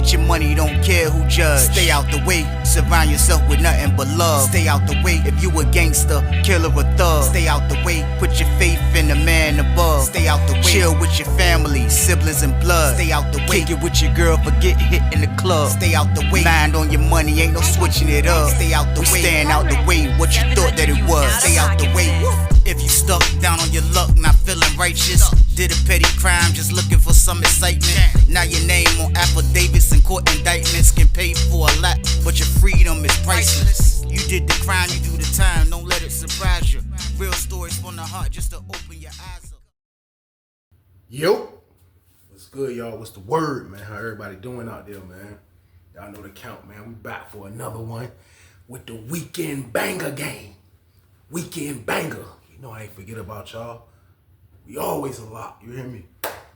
get your money, don't care who judge. Stay out the way, surround yourself with nothing but love. Stay out the way, if you a gangster, killer or thug. Stay out the way, put your faith in the man above. Stay out the way, chill with your family, siblings and blood. Stay out the way, kick it with your girl, forget hit in the club. Stay out the way, mind on your money, ain't no switching it up. Stay out the way, stand out the way, what you thought that it was. Stay out the way. If you stuck down on your luck, not feeling righteous, did a petty crime, just looking for some excitement. Now your name on affidavits and court indictments can pay for a lot, but your freedom is priceless. You did the crime, you do the time, don't let it surprise you. Real stories from the heart, just to open your eyes up. Yo, what's good, y'all? What's the word, man? How everybody doing out there, man? Y'all know the count, man. We back for another one with the weekend banger game. Weekend banger. You know I ain't forget about y'all. We always a lot, you hear me?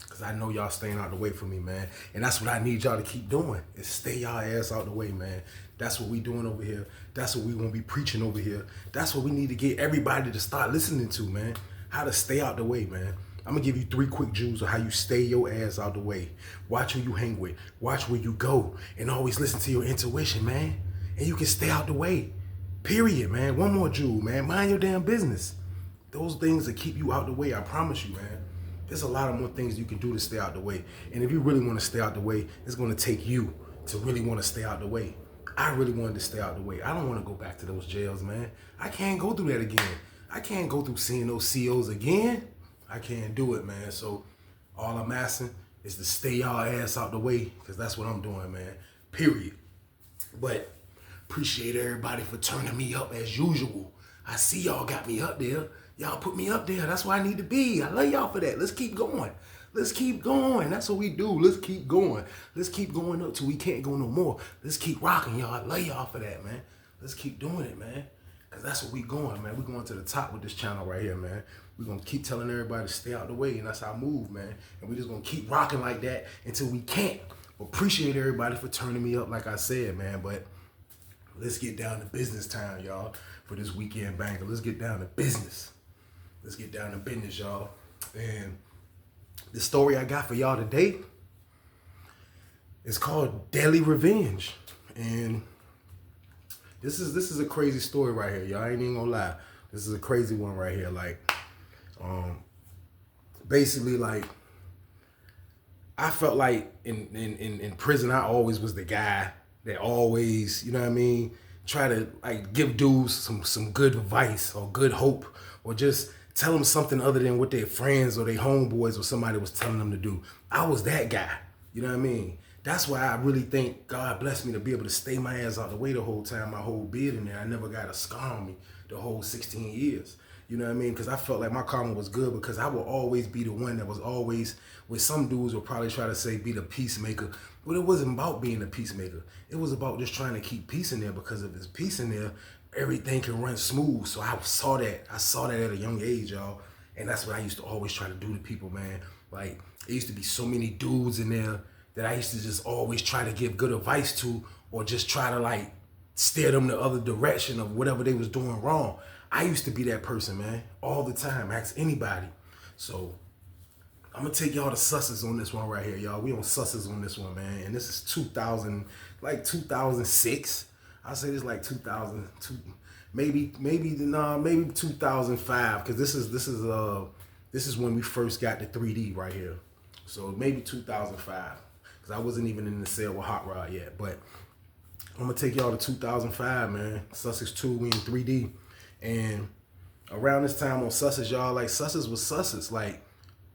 Cause I know y'all staying out the way from me, man. And that's what I need y'all to keep doing, is stay y'all ass out the way, man. That's what we doing over here. That's what we gonna be preaching over here. That's what we need to get everybody to start listening to, man. How to stay out the way, man. I'm gonna give you 3 quick jewels of how you stay your ass out the way. Watch who you hang with, watch where you go, and always listen to your intuition, man. And you can stay out the way, period, man. One more jewel, man, mind your damn business. Those things that keep you out the way, I promise you, man. There's a lot of more things you can do to stay out the way. And if you really want to stay out the way, it's going to take you to really want to stay out the way. I really wanted to stay out the way. I don't want to go back to those jails, man. I can't go through that again. I can't go through seeing those COs again. I can't do it, man. So all I'm asking is to stay y'all ass out the way, because that's what I'm doing, man. Period. But appreciate everybody for turning me up as usual. I see y'all got me up there. Y'all put me up there. That's where I need to be. I love y'all for that. Let's keep going. Let's keep going. That's what we do. Let's keep going. Let's keep going up till we can't go no more. Let's keep rocking, y'all. I love y'all for that, man. Let's keep doing it, man. Because that's what we going, man. We going to the top with this channel right here, man. We're going to keep telling everybody to stay out the way, and that's our move, man. And we just going to keep rocking like that until we can't. Appreciate everybody for turning me up, like I said, man. But let's get down to business time, y'all, for this weekend banger. Let's get down to business. Let's get down to business, y'all. And the story I got for y'all today is called Deadly Revenge. And this is a crazy story right here, y'all. I ain't even gonna lie. This is a crazy one right here. Like, basically, like, I felt like in prison, I always was the guy that always, you know what I mean, try to like give dudes some good advice or good hope, or just tell them something other than what their friends or their homeboys or somebody was telling them to do. I was that guy, you know what I mean? That's why I really think God blessed me to be able to stay my ass out the way the whole time, my whole beard in there. I never got a scar on me the whole 16 years. You know what I mean? Because I felt like my karma was good, because I will always be the one that was always, with some dudes will probably try to say be the peacemaker. But it wasn't about being a peacemaker. It was about just trying to keep peace in there, because if there's peace in there, everything can run smooth. So I saw that. I saw that at a young age, y'all. And that's what I used to always try to do to people, man. Like, there used to be so many dudes in there that I used to just always try to give good advice to, or just try to like steer them the other direction of whatever they was doing wrong. I used to be that person, man, all the time. Ask anybody. So I'm gonna take y'all to susses on this one right here, y'all. We on susses on this one, man. And this is 2006. I say this like 2002, maybe 2005, because this is when we first got the 3D right here. So maybe 2005, because I wasn't even in the cell with Hot Rod yet. But I'm gonna take y'all to 2005, man. Sussex 2, we in 3D. And around this time on Sussex, y'all, like, Sussex was Sussex. Like,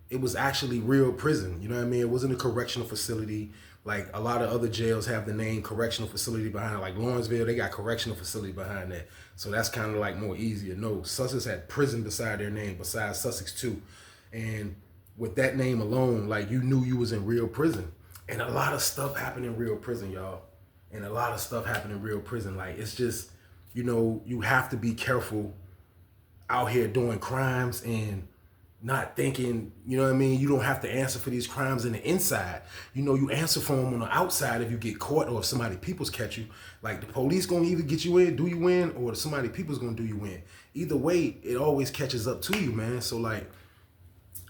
it was actually real prison. You know what I mean? It wasn't a correctional facility. Like, a lot of other jails have the name correctional facility behind it. Like Lawrenceville, they got correctional facility behind that. So that's kind of like more easier. No, Sussex had prison beside their name, besides Sussex 2. And with that name alone, like, you knew you was in real prison. And a lot of stuff happened in real prison, y'all. And a lot of stuff happened in real prison. Like, it's just, you know, you have to be careful out here doing crimes and not thinking, you know what I mean? You don't have to answer for these crimes in the inside. You know, you answer for them on the outside if you get caught, or if somebody people's catch you. Like, the police gonna either get you in, do you in, or somebody people's gonna do you in. Either way, it always catches up to you, man. So, like,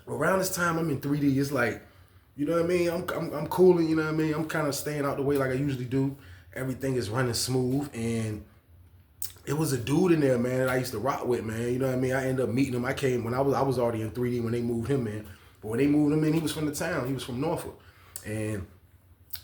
around this time I'm in 3D, it's like You know what I mean? I'm cooling, you know what I mean? I'm kind of staying out the way like I usually do. Everything is running smooth, and it was a dude in there, man, that I used to rock with, man. You know what I mean? I ended up meeting him. I came when I was already in 3D when they moved him in. But when they moved him in, he was from the town. He was from Norfolk. And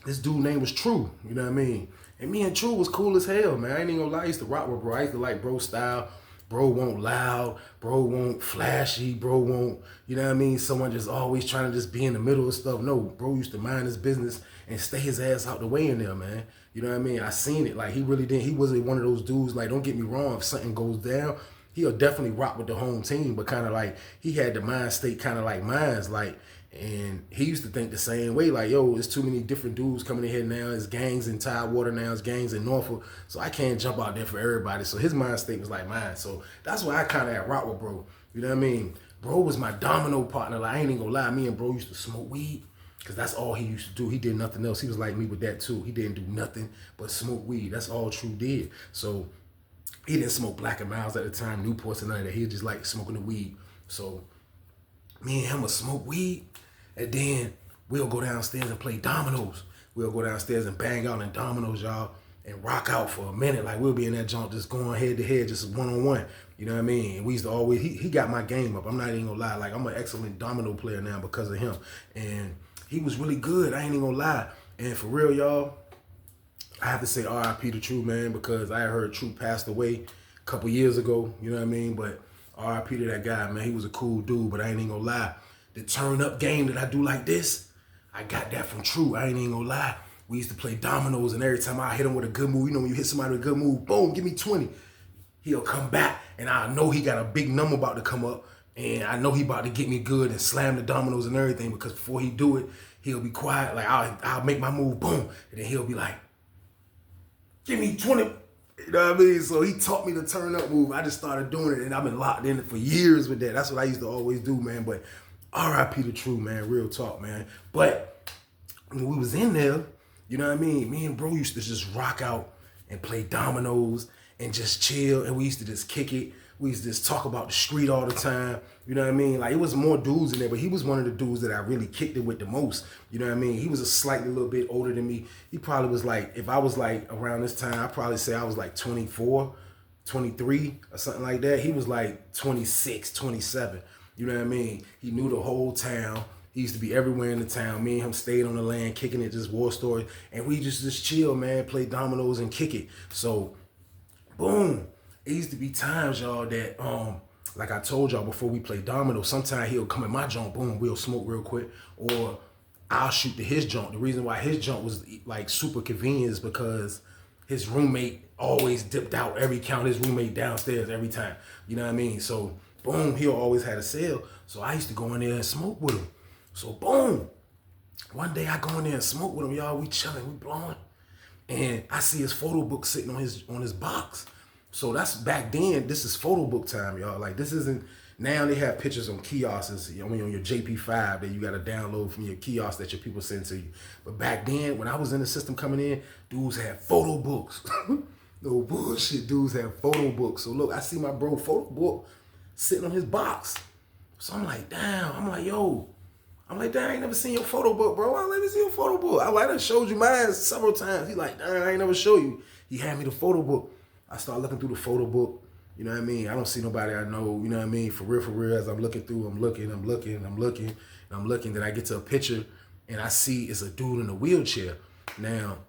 this dude name was True, you know what I mean? And me and True was cool as hell, man. I ain't even gonna lie, I used to rock with bro. I used to like bro style. Bro won't loud, bro won't flashy, bro won't, you know what I mean? Someone just always trying to just be in the middle of stuff. No, bro used to mind his business and stay his ass out the way in there, man. You know what I mean? I seen it. Like, he really didn't, he wasn't one of those dudes, like, don't get me wrong, if something goes down, he'll definitely rock with the home team, but kind of like, he had the mind state kind of like mine's, like, and he used to think the same way, like, yo, there's too many different dudes coming in here now. It's gangs in Tidewater now. It's gangs in Norfolk. So I can't jump out there for everybody. So his mind state was like mine. So that's why I kind of had rock with bro. You know what I mean? Bro was my domino partner. Like, I ain't even gonna lie. Me and bro used to smoke weed because that's all he used to do. He did nothing else. He was like me with that too. He didn't do nothing but smoke weed. That's all True did. So he didn't smoke Black and Miles at the time, Newports and none of that. He just like smoking the weed. So me and him would smoke weed, and then we'll go downstairs and play dominoes. We'll go downstairs and bang out in dominoes, y'all, and rock out for a minute. Like, we'll be in that jump just going head to head, just one-on-one. You know what I mean? And we used to always, he got my game up. I'm not even gonna lie. Like, I'm an excellent domino player now because of him. And he was really good. I ain't even gonna lie. And for real, y'all, I have to say RIP to True, man, because I heard True passed away a couple years ago. You know what I mean? But RIP to that guy, man. He was a cool dude, but I ain't even gonna lie. The turn up game that I do like this, I got that from True. I ain't even gonna lie. We used to play dominoes, and every time I hit him with a good move, you know when you hit somebody with a good move, boom, give me 20. He'll come back, and I know he got a big number about to come up, and I know he about to get me good and slam the dominoes and everything, because before he do it, he'll be quiet. Like, I'll make my move, boom, and then he'll be like, give me 20. You know what I mean? So he taught me the turn up move. I just started doing it, and I've been locked in it for years with that. That's what I used to always do, man. But RIP to True, man. Real talk, man. But when we was in there, you know what I mean? Me and bro used to just rock out and play dominoes and just chill. And we used to just kick it. We used to just talk about the street all the time. You know what I mean? Like, it was more dudes in there, but he was one of the dudes that I really kicked it with the most. You know what I mean? He was a slightly little bit older than me. He probably was like, if I was like around this time, I'd probably say I was like 24, 23 or something like that. He was like 26, 27. You know what I mean? He knew the whole town. He used to be everywhere in the town. Me and him stayed on the land, kicking it, just war stories. And we just chill, man, play dominoes and kick it. So, boom. It used to be times, y'all, that, like I told y'all before we play dominoes, sometimes he'll come in my joint, boom, we'll smoke real quick. Or I'll shoot to his joint. The reason why his joint was, like, super convenient is because his roommate always dipped out every count. His roommate downstairs every time. You know what I mean? So, boom, he'll always had a sale. So I used to go in there and smoke with him. So boom, one day I go in there and smoke with him, y'all. We chilling, we blowing, and I see his photo book sitting on his box. So that's back then. This is photo book time, y'all. Like, this isn't, now they have pictures on kiosks. I mean, on your JP5 that you got to download from your kiosk that your people send to you. But back then, when I was in the system coming in, dudes had photo books. No bullshit, dudes had photo books. So look, I see my bro photo book sitting on his box. So I'm like, damn. I'm like, damn, I ain't never seen your photo book, bro. I let me see your photo book. I done showed you mine several times. He like, damn, I ain't never show you. He had me the photo book. I start looking through the photo book. You know what I mean? I don't see nobody I know. You know what I mean? For real, as I'm looking through, I'm looking. Then I get to a picture, and I see it's a dude in a wheelchair. Now,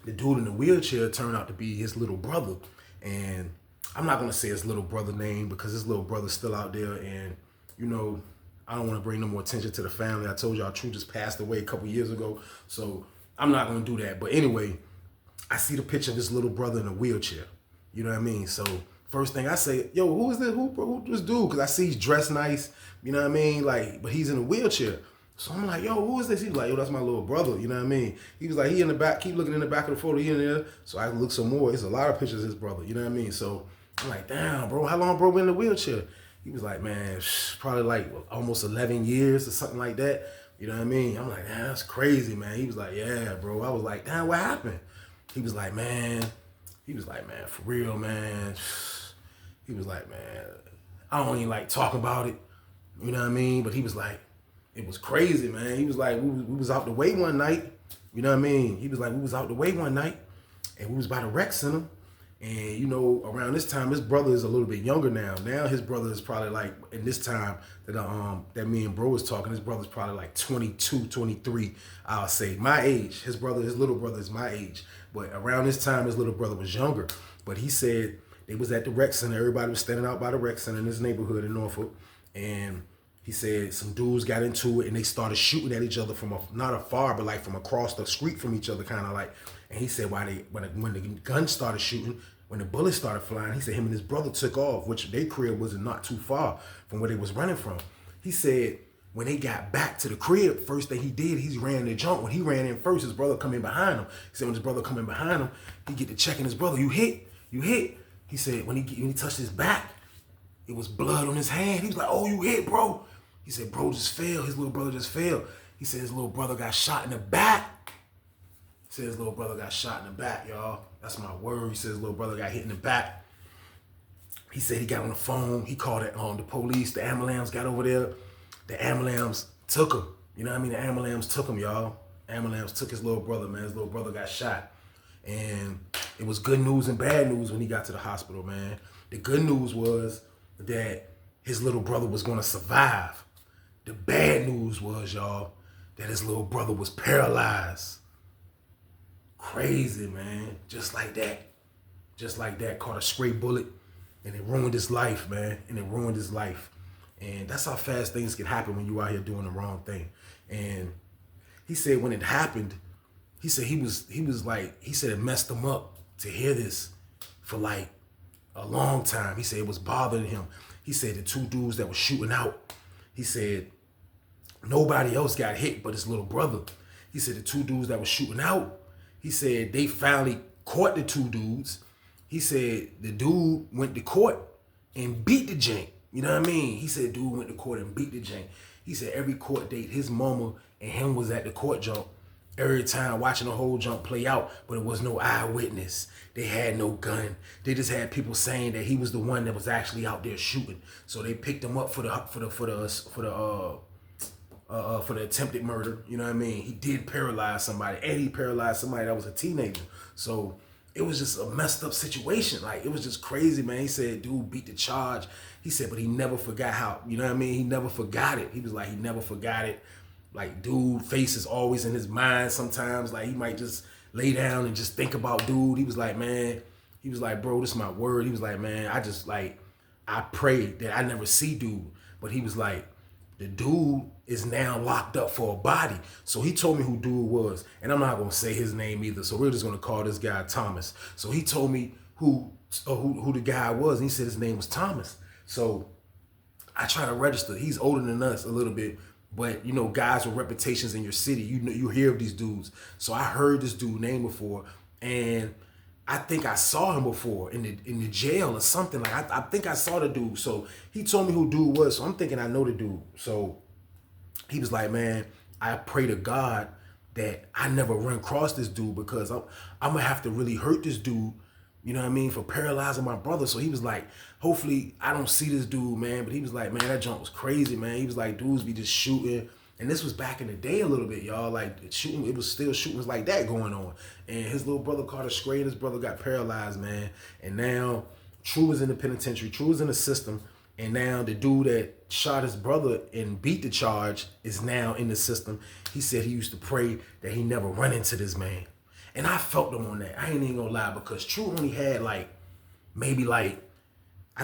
the dude in the wheelchair turned out to be his little brother. And I'm not going to say his little brother name because his little brother's still out there. And, you know, I don't want to bring no more attention to the family. I told y'all True just passed away a couple years ago. So I'm not going to do that. But anyway, I see the picture of his little brother in a wheelchair. You know what I mean? So first thing I say, yo, who is this? Who this dude? Because I see he's dressed nice. You know what I mean? Like, but he's in a wheelchair. So I'm like, yo, who is this? He's like, yo, that's my little brother. You know what I mean? He was like, he in the back. Keep looking in the back of the photo. He in there. So I look some more. It's a lot of pictures of his brother. You know what I mean? So I'm like, damn, bro, how long bro been in the wheelchair? He was like, man, probably like almost 11 years or something like that. You know what I mean? I'm like, damn, that's crazy, man. He was like, yeah, bro. I was like, damn, what happened? He was like, man, for real, man. He was like, man, I don't even like talk about it. You know what I mean? But he was like, it was crazy, man. He was like, we was out the way one night. You know what I mean? He was like, we was out the way one night, and we was by the rec center. And, you know, around this time, his brother is a little bit younger now. Now his brother is probably like, in this time that me and bro was talking, his brother's probably like 22, 23, I'll say. My age. His little brother is my age. But around this time, his little brother was younger. But he said they was at the rec center. Everybody was standing out by the rec center in his neighborhood in Norfolk. And he said some dudes got into it and they started shooting at each other from not afar, but like from across the street from each other, kind of like. And he said when the guns started shooting, when the bullets started flying, he said him and his brother took off, which their crib was not too far from where they was running from. He said when they got back to the crib, first thing he did, he ran the jump. When he ran in first, his brother come in behind him. He said when his brother come in behind him, he get to checking his brother. You hit. He said when he touched his back, it was blood on his hand. He was like, oh, you hit, bro. He said, bro just fell. His little brother just fell. He said his little brother got shot in the back. He said his little brother got shot in the back, y'all. That's my word. He said his little brother got hit in the back. He said he got on the phone. He called the police. The ambulance got over there. The ambulance took him. You know what I mean? The ambulance took him, y'all. Ambulance took his little brother, man. His little brother got shot. And it was good news and bad news when he got to the hospital, man. The good news was that his little brother was going to survive. The bad news was, y'all, that his little brother was paralyzed. Crazy, man. Just like that. Just like that. Caught a stray bullet and it ruined his life, man. And that's how fast things can happen when you out here doing the wrong thing. And he said when it happened, he said he said it messed him up to hear this for like a long time. He said it was bothering him. He said the two dudes that were shooting out, he said nobody else got hit but his little brother. He said the two dudes that were shooting out, he said they finally caught the two dudes. He said the dude went to court and beat the jank. You know what I mean? He said dude went to court and beat the jank. He said every court date, his mama and him was at the court jump every time watching the whole jump play out, but it was no eyewitness. They had no gun. They just had people saying that he was the one that was actually out there shooting. So they picked him up for the attempted murder. You know what I mean? He did paralyze somebody, and he paralyzed somebody that was a teenager. So it was just a messed up situation. Like, it was just crazy, man. He said dude beat the charge. He said, but he never forgot how, you know what I mean? He never forgot it. He was like, he never forgot it. Like, dude face is always in his mind sometimes. Like, he might just lay down and just think about dude. He was like, man, he was like, bro, this is my word. He was like, man, I pray that I never see dude. But he was like, the dude is now locked up for a body. So he told me who dude was. And I'm not going to say his name either. So we're just going to call this guy Thomas. So he told me who the guy was. And he said his name was Thomas. So I try to register. He's older than us a little bit. But, you know, guys with reputations in your city, you know, you hear of these dudes. So I heard this dude name before, and I think I saw him before in the jail or something. Like, I think I saw the dude. So he told me who dude was. So I'm thinking I know the dude. So he was like, man, I pray to God that I never run across this dude, because I'm going to have to really hurt this dude, you know what I mean, for paralyzing my brother. So he was like, hopefully I don't see this dude, man. But he was like, man, that junk was crazy, man. He was like, dudes be just shooting. And this was back in the day a little bit, y'all. Like, shooting, it was still shootings like that going on. And his little brother caught a stray, and his brother got paralyzed, man. And now True is in the penitentiary. True is in the system. And now the dude that shot his brother and beat the charge is now in the system. He said he used to pray that he never run into this man. And I felt him on that. I ain't even gonna lie, because True only had I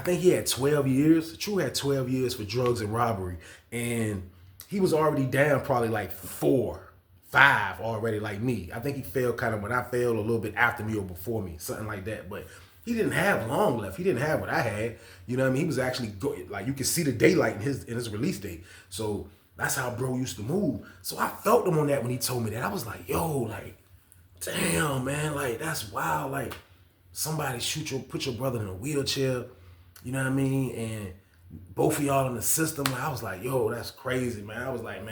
think he had 12 years. True had 12 years for drugs and robbery. And he was already down probably like 4, 5 already, like me. I think he failed kind of when I failed, a little bit after me or before me, something like that. But he didn't have long left. He didn't have what I had. You know what I mean? He was actually, like, you could see the daylight in his release date. So that's how bro used to move. So I felt him on that when he told me that. I was like, yo, like, damn, man, like, that's wild. Like, somebody put your brother in a wheelchair, you know what I mean? And both of y'all in the system. Like, I was like, yo, that's crazy, man. I was like,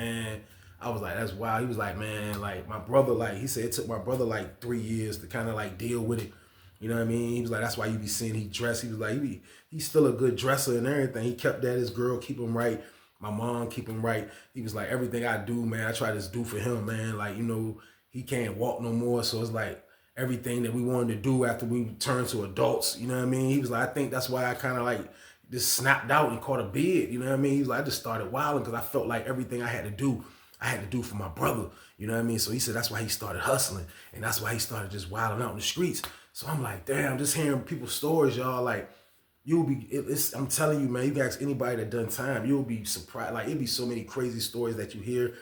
that's wild. He was like, man, like, my brother, like, he said it took my brother like 3 years to kind of like deal with it. You know what I mean? He was like, that's why you be seeing he dressed. He was like, he's still a good dresser and everything. He kept that, his girl, keep him right. My mom keep him right. He was like, everything I do, man, I try to do for him, man. Like, he can't walk no more. So it's like everything that we wanted to do after we turned to adults, you know what I mean? He was like, I think that's why I kind of like just snapped out and caught a bid, you know what I mean? He was like, I just started wilding because I felt like everything I had to do for my brother, you know what I mean? So he said that's why he started hustling, and that's why he started just wilding out in the streets. So I'm like, damn, just hearing people's stories, y'all, like, I'm telling you, man, you can ask anybody that done time, you'll be surprised. Like, it'd be so many crazy stories that you hear,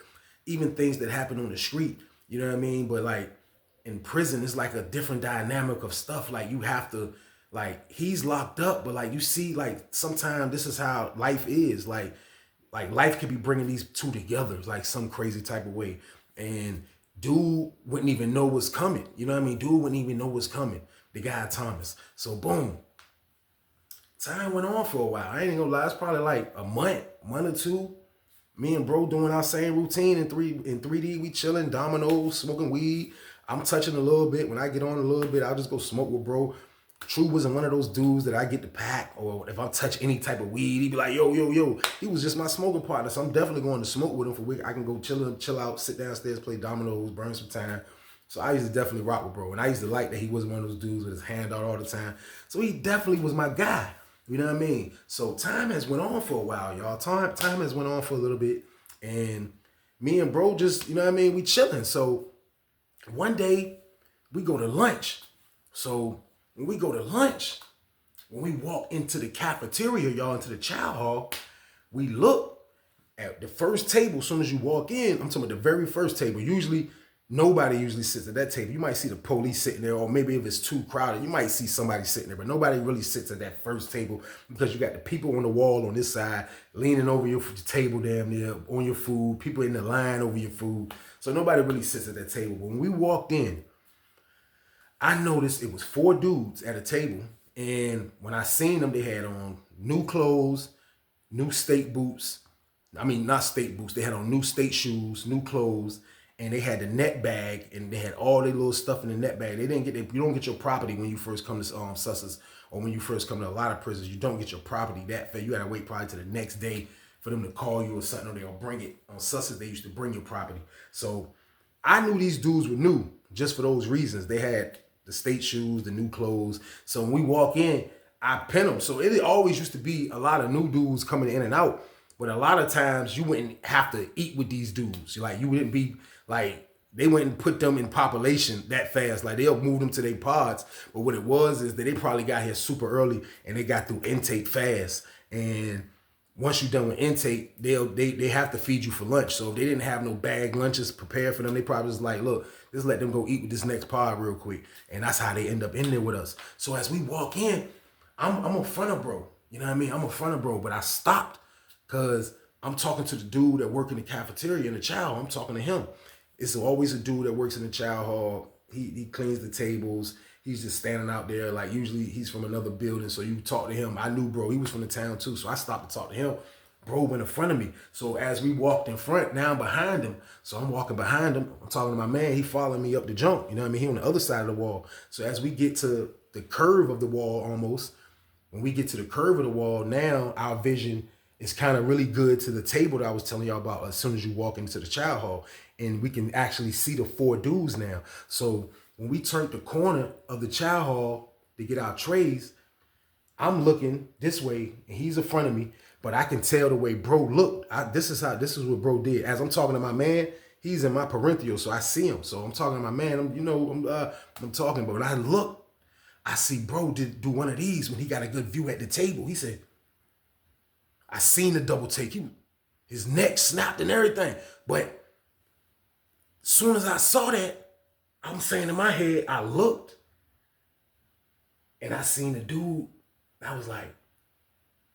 even things that happen on the street, you know what I mean? But like in prison, it's like a different dynamic of stuff. Like, you have to, like, he's locked up, but like, you see, like, sometimes this is how life is. Like life could be bringing these two together, like some crazy type of way. And dude wouldn't even know what's coming. You know what I mean? Dude wouldn't even know what's coming. The guy Thomas. So boom. Time went on for a while. I ain't gonna lie, it's probably like a month or two. Me and bro doing our same routine in 3D. We chilling, dominoes, smoking weed. I'm touching a little bit. When I get on a little bit, I'll just go smoke with bro. True wasn't one of those dudes that I get to pack, or if I touch any type of weed, he'd be like, yo. He was just my smoking partner, so I'm definitely going to smoke with him for a week. I can go chill out, sit downstairs, play dominoes, burn some time. So I used to definitely rock with bro, and I used to like that he wasn't one of those dudes with his hand out all the time. So he definitely was my guy. You know what I mean? So time has went on for a while, y'all. Time has went on for a little bit, and me and bro just, you know what I mean, we chilling. So one day we go to lunch. So when we go to lunch, when we walk into the cafeteria, y'all, into the chow hall, we look at the first table. As soon as you walk in, I'm talking about the very first table. Nobody usually sits at that table. You might see the police sitting there, or maybe if it's too crowded, you might see somebody sitting there, but nobody really sits at that first table because you got the people on the wall on this side leaning over your table damn near on your food, people in the line over your food. So nobody really sits at that table. But when we walked in, I noticed it was 4 dudes at a table, and when I seen them, they had on new clothes, new state boots. I mean, not state boots. They had on new state shoes, new clothes, and they had the net bag, and they had all their little stuff in the net bag. You don't get your property when you first come to Sussex, or when you first come to a lot of prisons. You don't get your property that fast. You gotta wait probably to the next day for them to call you or something, or they'll bring it. On Sussex, they used to bring your property. So I knew these dudes were new just for those reasons. They had the state shoes, the new clothes. So when we walk in, I pin them. So it always used to be a lot of new dudes coming in and out. But a lot of times you wouldn't have to eat with these dudes. Like, you wouldn't be like, they wouldn't put them in population that fast. Like, they'll move them to their pods. But what it was is that they probably got here super early and they got through intake fast. And once you're done with intake, they have to feed you for lunch. So if they didn't have no bag lunches prepared for them, they probably just like, look, just let them go eat with this next pod real quick. And that's how they end up in there with us. So as we walk in, I'm in front of bro. You know what I mean? I'm in front of bro, but I stopped because I'm talking to the dude that work in the cafeteria in the chow. I'm talking to him. It's always a dude that works in the chow hall. He cleans the tables. He's just standing out there. Like, usually he's from another building, so you talk to him. I knew bro, he was from the town too, so I stopped to talk to him. Bro went in front of me. So as we walked in front, now I'm behind him. So I'm walking behind him. I'm talking to my man. He following me up the jump. You know what I mean? He on the other side of the wall. So as we get to the curve of the wall almost, when we get to the curve of the wall, now our vision is kind of really good to the table that I was telling y'all about as soon as you walk into the chow hall. And we can actually see the 4 dudes now. So when we turned the corner of the chow hall to get our trays, I'm looking this way and he's in front of me, but I can tell the way bro looked. This is what bro did. As I'm talking to my man, he's in my parentheral, so I see him. So I'm talking to my man, I'm talking, but when I look, I see bro do one of these when he got a good view at the table. He said, I seen the double take. His neck snapped and everything. But as soon as I saw that, I'm saying in my head, I looked and I seen the dude. I was like,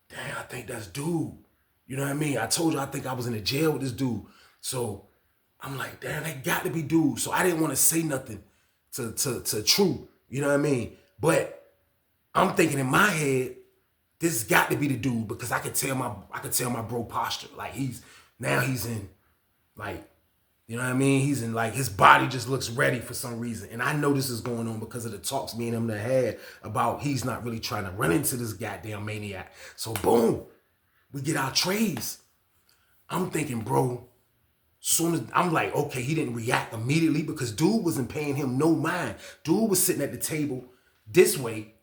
damn, I think that's dude. You know what I mean? I told you I think I was in the jail with this dude. So I'm like, damn, that got to be dude. So I didn't want to say nothing to True. You know what I mean? But I'm thinking in my head, this got to be the dude, because I could tell my bro posture. Like, he's in, like, you know what I mean? He's in, like, his body just looks ready for some reason. And I know this is going on because of the talks me and him that had about he's not really trying to run into this goddamn maniac. So boom, we get our trays. I'm thinking, bro, soon as I'm like, okay, he didn't react immediately because dude wasn't paying him no mind. Dude was sitting at the table this way.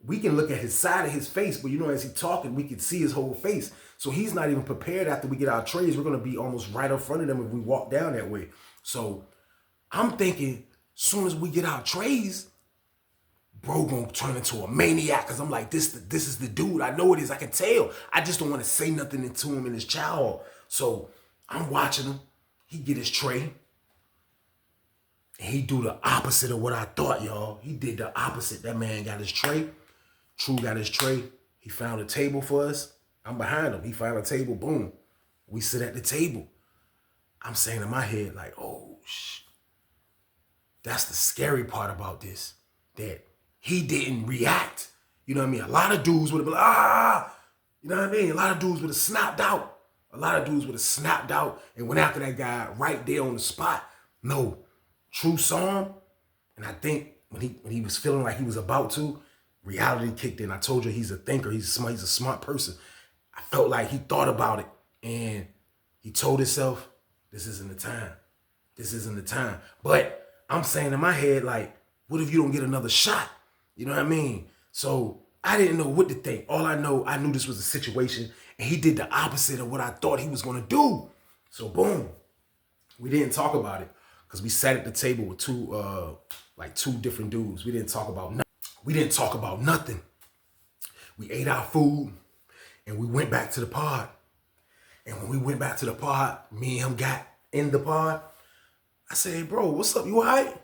We can look at his side of his face, but as he talking, we can see his whole face. So he's not even prepared after we get our trays. We're going to be almost right in front of them if we walk down that way. So I'm thinking, soon as we get our trays, bro gonna turn into a maniac. Because I'm like, this is the dude. I know it is. I can tell. I just don't want to say nothing to him in his chow. So I'm watching him. He get his tray. And he do the opposite of what I thought, y'all. He did the opposite. That man got his tray. True got his tray. He found a table for us. I'm behind him. He found a table. Boom. We sit at the table. I'm saying in my head, like, oh, that's the scary part about this. That he didn't react. You know what I mean? A lot of dudes would have been like, ah. You know what I mean? A lot of dudes would have snapped out. A lot of dudes would have snapped out and went after that guy right there on the spot. No. True saw him. And I think when he was feeling like he was about to, reality kicked in. I told you he's a thinker. He's a smart person. I felt like he thought about it and he told himself, this isn't the time. This isn't the time. But I'm saying in my head, like, what if you don't get another shot? You know what I mean? So I didn't know what to think. All I knew this was a situation and he did the opposite of what I thought he was going to do. So boom, we didn't talk about it because we sat at the table with two different dudes. We didn't talk about nothing. We ate our food and we went back to the pod. And when we went back to the pod, me and him got in the pod. I said, hey, bro, what's up? You all right?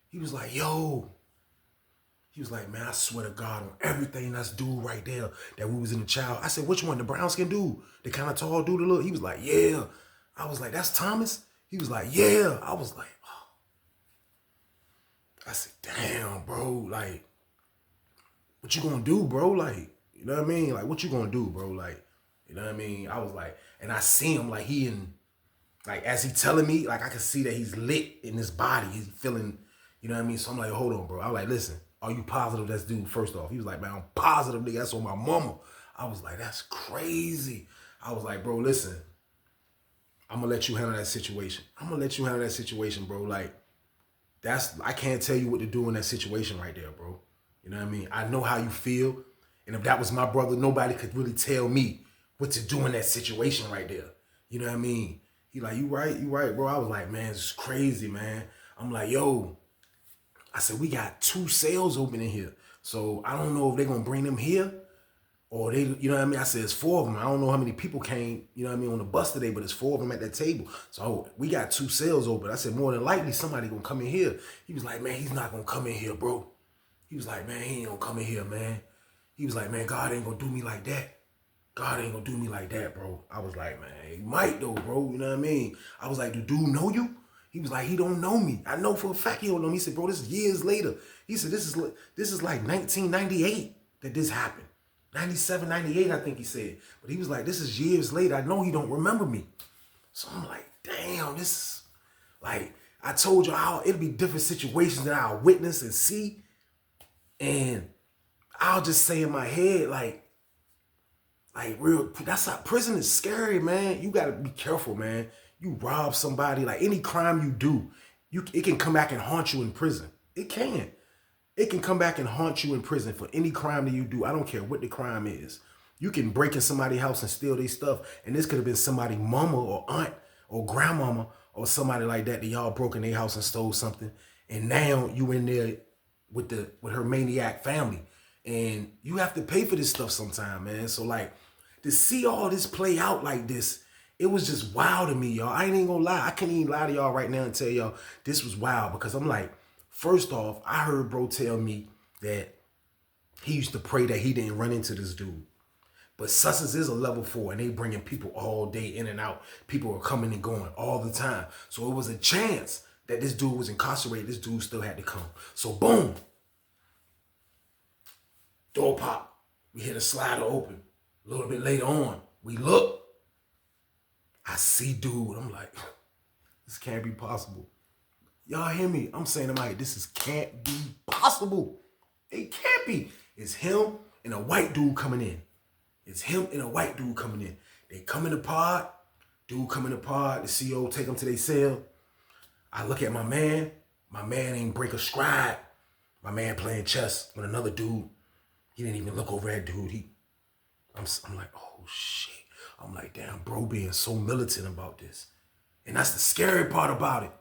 He was like, yo. He was like, man, I swear to God on everything that's dude right there that we was in the child. I said, which one? The brown skin dude? The kind of tall dude to look? He was like, yeah. I was like, that's Thomas? He was like, yeah. I was like, oh. I said, damn, bro. Like, what you gonna do, bro? Like, you know what I mean? Like, what you gonna do, bro? Like, you know what I mean? I was like, and I see him like as he telling me, like I can see that he's lit in his body. He's feeling, you know what I mean? So I'm like, hold on, bro. I'm like, listen, are you positive that's dude first off? He was like, man, I'm positive, nigga. That's on my mama. I was like, that's crazy. I was like, bro, listen, I'm gonna let you handle that situation. Bro. Like, I can't tell you what to do in that situation right there, bro. You know what I mean? I know how you feel. And if that was my brother, nobody could really tell me what to do in that situation right there. You know what I mean? He like, you right, bro. I was like, man, it's crazy, man. I'm like, yo. I said, we got 2 cells open in here. So I don't know if they're going to bring them here or they, you know what I mean? I said, it's 4 of them. I don't know how many people came, you know what I mean, on the bus today, but it's 4 of them at that table. So we got 2 cells open. I said, more than likely somebody going to come in here. He was like, man, he's not going to come in here, bro. He was like, man, he ain't going to come in here, man. He was like, man, God ain't going to do me like that. God ain't going to do me like that, bro. I was like, man, he might though, bro. You know what I mean? I was like, do dude know you? He was like, he don't know me. I know for a fact he don't know me. He said, bro, this is years later. He said, this is like 1998 that this happened. 97, 98, I think he said. But he was like, this is years later. I know he don't remember me. So I'm like, damn, this is like, I told you how it'll be different situations that I'll witness and see. And I'll just say in my head, like real, that's how prison is scary, man. You gotta be careful, man. You rob somebody, like any crime you do, it can come back and haunt you in prison. It can. It can come back and haunt you in prison for any crime that you do. I don't care what the crime is. You can break in somebody's house and steal their stuff, and this could have been somebody's mama or aunt or grandmama or somebody like that y'all broke in their house and stole something, and now you in there with her maniac family, and you have to pay for this stuff sometime, man. So like, to see all this play out like this, it was just wild to me, y'all. I ain't even gonna lie. I can't even lie to y'all right now and tell y'all this was wild, because I'm like, first off, I heard bro tell me that he used to pray that he didn't run into this dude. But Sussex is a level 4, and they bringing people all day in and out. People are coming and going all the time. So it was a chance that this dude was incarcerated. This dude still had to come. So boom, door pop. We hear the slider open. A little bit later on, we look. I see dude. I'm like, this can't be possible. Y'all hear me? I'm saying to Mike, this can't be possible. It can't be. It's him and a white dude coming in. They come in the pod. Dude come in the pod, the CEO take him to their cell. I look at my man ain't break a stride. My man playing chess with another dude. He didn't even look over at dude. I'm like, oh shit. I'm like, damn, bro being so militant about this. And that's the scary part about it.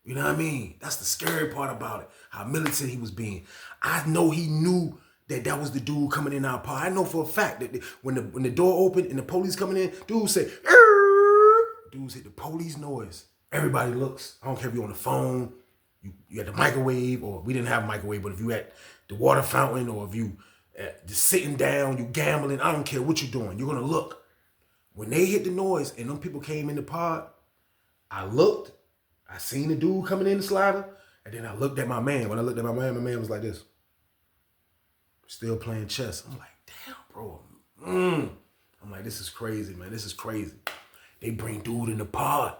You know what I mean? That's the scary part about it. How militant he was being. I know he knew that was the dude coming in our pod. I know for a fact that when the door opened and the police coming in, dude said, "Err." Dudes hit the police noise. Everybody looks. I don't care if you're on the phone, you at the microwave, or we didn't have a microwave, but if you at the water fountain, or if you just sitting down, you gambling, I don't care what you're doing. You're going to look. When they hit the noise and them people came in the pod, I looked. I seen the dude coming in the slider, and then I looked at my man. When I looked at my man was like this. Still playing chess. I'm like, damn, bro. I'm like, this is crazy, man. This is crazy. They bring dude in the pod.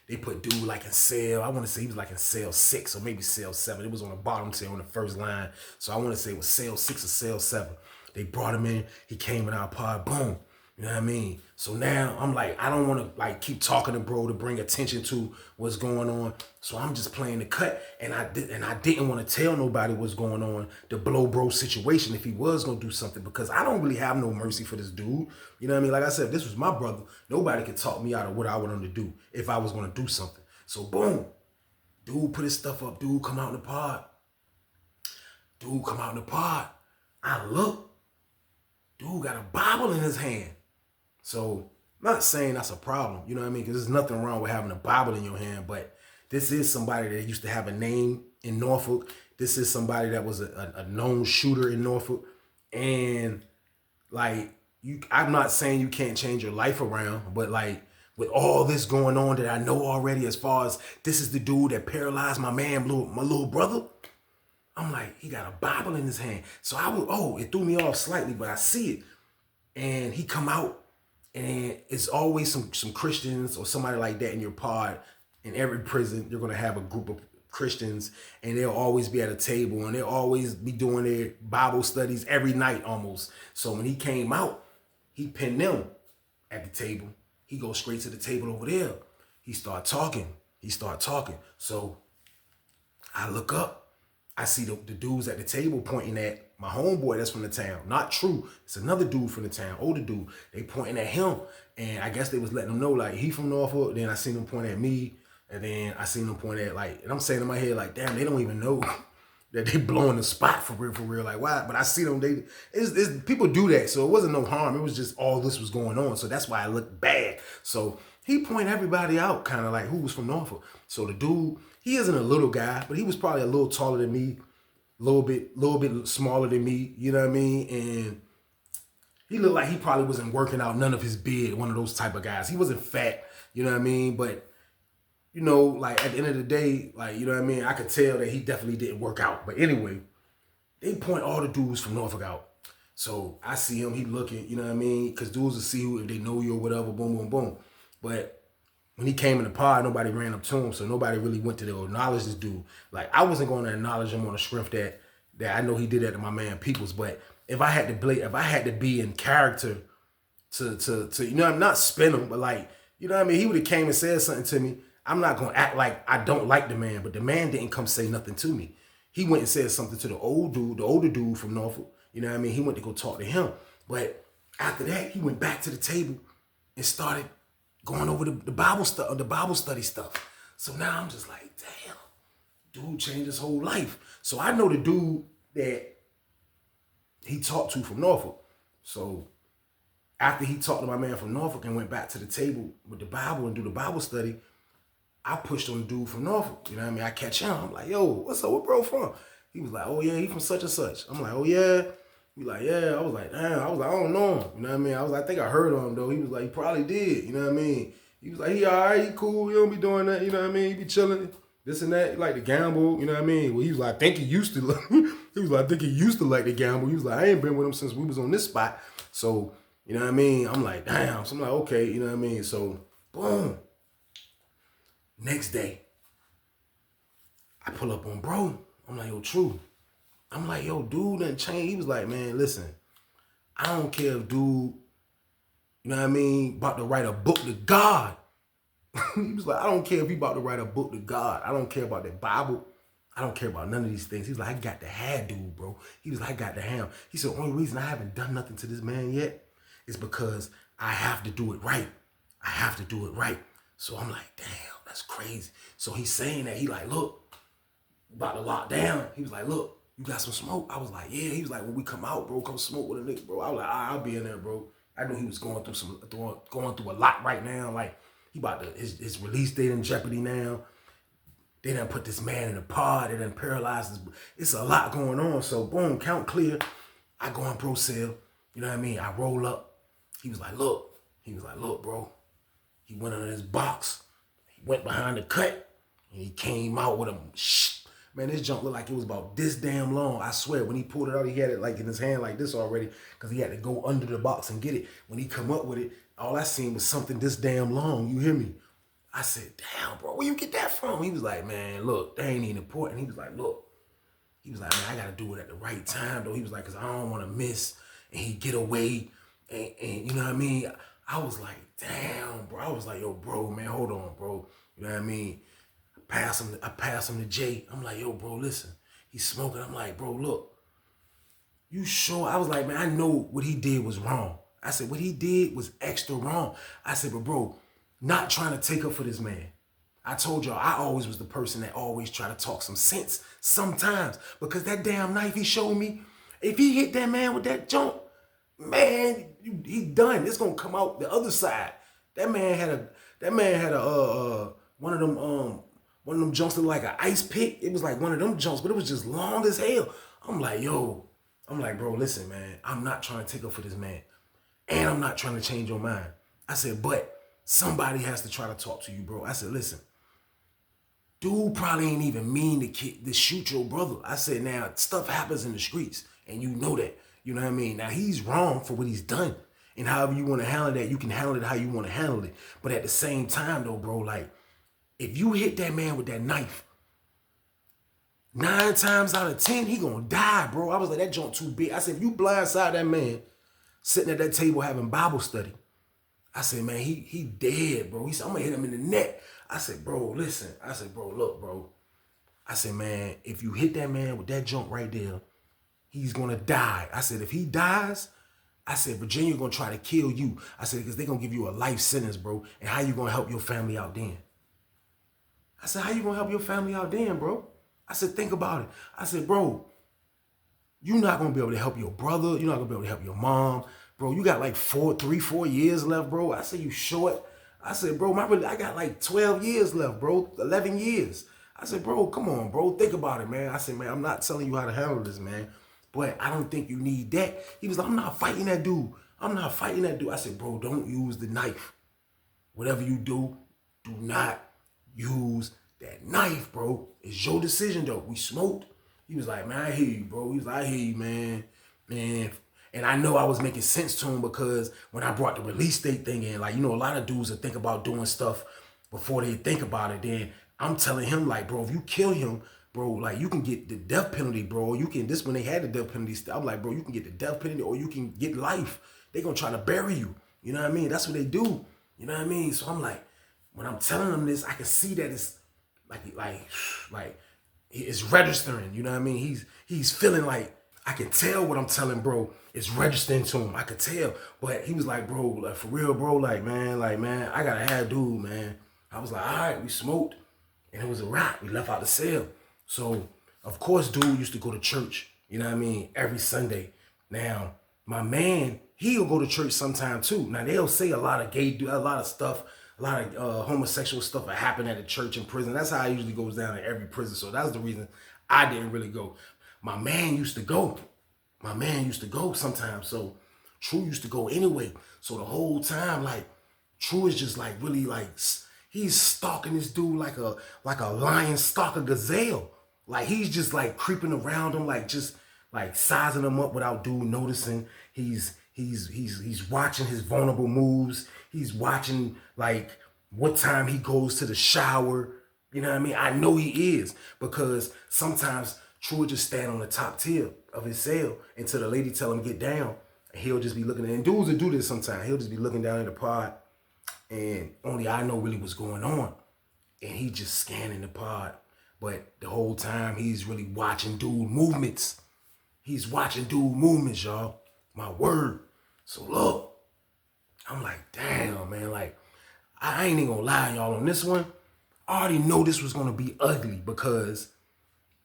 They put dude like in cell. I want to say he was like in cell 6 or maybe cell 7. It was on the bottom cell on the first line. So I want to say it was cell 6 or cell 7. They brought him in. He came in our pod. Boom. You know what I mean? So now I'm like, I don't want to like keep talking to bro to bring attention to what's going on. So I'm just playing the cut, and I didn't want to tell nobody what's going on, the blow bro situation, if he was gonna do something, because I don't really have no mercy for this dude. You know what I mean? Like I said, if this was my brother, nobody could talk me out of what I want him to do if I was gonna do something. So boom, dude put his stuff up. Dude come out in the pod. I look. Dude got a Bible in his hand. So, not saying that's a problem, you know what I mean? Because there's nothing wrong with having a Bible in your hand, but this is somebody that used to have a name in Norfolk. This is somebody that was a known shooter in Norfolk. And, like, I'm not saying you can't change your life around, but, like, with all this going on that I know already, as far as this is the dude that paralyzed my man, my little brother, I'm like, he got a Bible in his hand. So it threw me off slightly, but I see it. And he come out. And it's always some Christians or somebody like that in your pod. In every prison, you're going to have a group of Christians, and they'll always be at a table, and they'll always be doing their Bible studies every night almost. So when he came out, he pinned them at the table. He goes straight to the table over there. He start talking. So I look up. I see the dudes at the table pointing at my homeboy that's from the town. Not True. It's another dude from the town, older dude. They pointing at him. And I guess they was letting him know, like, he from Norfolk. Then I seen them point at me. And then I seen them point at, like, and I'm saying in my head, like, damn, they don't even know that they blowing the spot for real. Like, why? But I see them, people do that. So it wasn't no harm. It was just all this was going on. So that's why I looked bad. So he pointed everybody out, kind of like who was from Norfolk. So the dude, he isn't a little guy, but he was probably a little taller than me, a little bit smaller than me, you know what I mean? And he looked like he probably wasn't working out none of his beard, one of those type of guys. He wasn't fat, you know what I mean? But, you know, like at the end of the day, like, you know what I mean? I could tell that he definitely didn't work out. But anyway, they point all the dudes from Norfolk out. So I see him, he looking, you know what I mean? Because dudes will see who, if they know you or whatever, boom, boom, boom. But when he came in the pod, nobody ran up to him, so nobody really went to acknowledge this dude. Like, I wasn't going to acknowledge him on the strength that I know he did that to my man Peoples, but if I had to be in character to you know, I'm not spin him, but like, you know what I mean, he would have came and said something to me. I'm not going to act like I don't like the man, but the man didn't come say nothing to me. He went and said something to the older dude from Norfolk. You know what I mean? He went to go talk to him. But after that, he went back to the table and started going over the Bible study stuff. So now I'm just like, damn, dude changed his whole life. So I know the dude that he talked to from Norfolk. So after he talked to my man from Norfolk and went back to the table with the Bible and do the Bible study, I pushed on the dude from Norfolk. You know what I mean? I catch him. I'm like, yo, what's up? Where bro from? He was like, oh yeah, he from such and such. I'm like, oh yeah. He like, yeah. I was like, damn. I was like, I don't know him. You know what I mean? I was like, I think I heard of him though. He was like, he probably did. You know what I mean? He was like, he all right, he cool. He don't be doing that. You know what I mean? He be chilling, this and that. He like to gamble. You know what I mean? Well, he was like, I think he used to. He was like, I think he used to like to gamble. He was like, I ain't been with him since we was on this spot. So, you know what I mean? I'm like, damn. So I'm like, okay. You know what I mean? So, boom. Next day, I pull up on bro. I'm like, yo, True. I'm like, yo, dude done changed. He was like, man, listen, I don't care if dude you know what I mean, about to write a book to God. He was like, I don't care if he about to write a book to God. I don't care about the Bible. I don't care about none of these things. He was like, I got to have dude, bro. He was like, I got to have him. He said, the only reason I haven't done nothing to this man yet is because I have to do it right. I have to do it right. So I'm like, damn, that's crazy. So he's saying that. He like, look, about to lock down. He was like, look, you got some smoke? I was like, yeah. He was like, when we come out, bro, come smoke with a nigga, bro. I was like, I'll be in there, bro. I knew he was going through a lot right now. Like, he about to, his release date in jeopardy now. They done put this man in a pod. They done paralyzed his, it's a lot going on. So boom, count clear. I go on pro sale. You know what I mean? I roll up. He was like, look. He was like, look, bro. He went under his box. He went behind the cut. And he came out with a, man, this junk looked like it was about this damn long. I swear, when he pulled it out, he had it like in his hand like this already because he had to go under the box and get it. When he come up with it, all I seen was something this damn long. You hear me? I said, damn, bro, where you get that from? He was like, man, look, that ain't even important. He was like, look. He was like, man, I got to do it at the right time, though. He was like, because I don't want to miss and he get away. And you know what I mean? I was like, damn, bro. I was like, yo, bro, man, hold on, bro. You know what I mean? I pass him to Jay. I'm like, yo, bro, listen. He's smoking. I'm like, bro, look. You sure? I was like, man, I know what he did was wrong. I said, what he did was extra wrong. I said, but bro, not trying to take up for this man. I told y'all, I always was the person that always try to talk some sense sometimes because that damn knife he showed me, if he hit that man with that junk, man, he done. It's gonna come out the other side. That man had a one of them junks that like an ice pick. It was like one of them junks, but it was just long as hell. I'm like, bro, listen, man, I'm not trying to take up for this man. And I'm not trying to change your mind. I said, but somebody has to try to talk to you, bro. I said, listen, dude probably ain't even mean to shoot your brother. I said, now, stuff happens in the streets, and you know that. You know what I mean? Now, he's wrong for what he's done. And however you want to handle that, you can handle it how you want to handle it. But at the same time, though, bro, like, if you hit that man with that knife, 9 times out of 10, he gonna die, bro. I was like, that joint too big. I said, if you blindside that man sitting at that table having Bible study, I said, man, he dead, bro. He said, I'm gonna hit him in the neck. I said, bro, listen. I said, bro, look, bro. I said, man, if you hit that man with that junk right there, he's gonna die. I said, if he dies, I said, Virginia gonna try to kill you. I said, because they gonna give you a life sentence, bro. And how you gonna help your family out then? I said, how you gonna help your family out then, bro? I said, think about it. I said, bro, you're not gonna be able to help your brother. You're not gonna be able to help your mom. Bro, you got like 4 years left, bro. I said, you short? I said, bro, I got like 12 years left, bro. 11 years. I said, bro, come on, bro. Think about it, man. I said, man, I'm not telling you how to handle this, man. But I don't think you need that. He was like, I'm not fighting that dude. I'm not fighting that dude. I said, bro, don't use the knife. Whatever you do not use that knife, bro. It's your decision, though. We smoked. He was like, man, I hear you, bro. He was like, I hear you, man. And I know I was making sense to him because when I brought the release date thing in, like, you know, a lot of dudes that think about doing stuff before they think about it. Then I'm telling him, like, bro, if you kill him, bro, like, you can get the death penalty, bro. You can, this when they had the death penalty, I'm like, bro, you can get the death penalty or you can get life. They gonna try to bury you. You know what I mean? That's what they do. You know what I mean? So I'm like, when I'm telling him this, I can see that it's like it's registering. You know what I mean? He's feeling like, I can tell what I'm telling, bro. It's registering to him. I could tell. But he was like, bro, like, for real, bro, like, man, I gotta have dude, man. I was like, all right, we smoked. And it was a wrap. We left out the cell. So, of course, dude used to go to church, you know what I mean, every Sunday. Now, my man, he'll go to church sometime too. Now, they'll say a lot of stuff, a lot of homosexual stuff that happen at the church and prison. That's how it usually goes down in every prison. So that's the reason I didn't really go. My man used to go. My man used to go sometimes. So True used to go anyway. So the whole time, like, True is just like really like, he's stalking this dude like a lion stalk a gazelle. Like, he's just like creeping around him, like just like sizing him up without dude noticing. He's watching his vulnerable moves. He's watching like what time he goes to the shower. You know what I mean? I know he is because sometimes True would just stand on the top tier of his cell until the lady tell him get down. He'll just be looking at, and dudes will do this sometimes. He'll just be looking down at the pod, and only I know really what's going on. And he just scanning the pod. But the whole time he's really watching dude movements. He's watching dude movements, y'all. My word. So look, I'm like, damn, man. Like, I ain't even gonna lie, y'all, on this one. I already know this was gonna be ugly because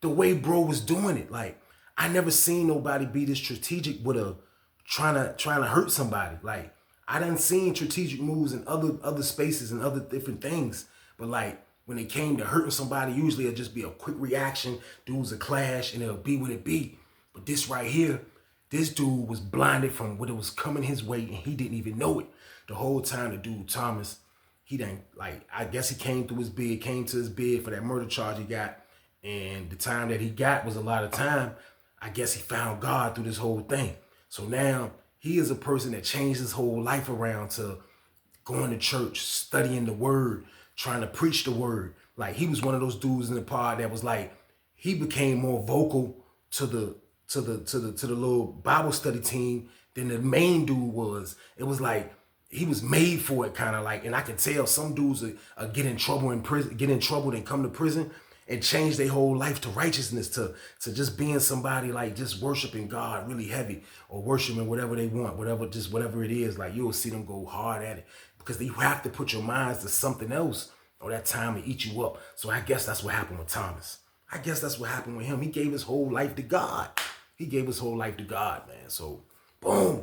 the way bro was doing it, like, I never seen nobody be this strategic with a trying to hurt somebody. Like, I done seen strategic moves in other spaces and other different things, but like when it came to hurting somebody, usually it'll just be a quick reaction. Dudes a clash and it'll be what it be. But this right here, this dude was blinded from what it was coming his way and he didn't even know it. The whole time the dude Thomas, he done, like, I guess he came to his bid for that murder charge he got. And the time that he got was a lot of time. I guess he found God through this whole thing. So now he is a person that changed his whole life around to going to church, studying the word, trying to preach the word. Like, he was one of those dudes in the pod that was like, he became more vocal to the little Bible study team than the main dude was. It was like he was made for it, kind of like. And I can tell some dudes are get in trouble in prison, and come to prison and change their whole life to righteousness, to just being somebody like just worshiping God really heavy, or worshiping whatever they want, whatever it is. Like, you'll see them go hard at it because you have to put your minds to something else, or that time to eat you up. So I guess that's what happened with Thomas. I guess that's what happened with him. He gave his whole life to God. He gave his whole life to God, man. So, boom.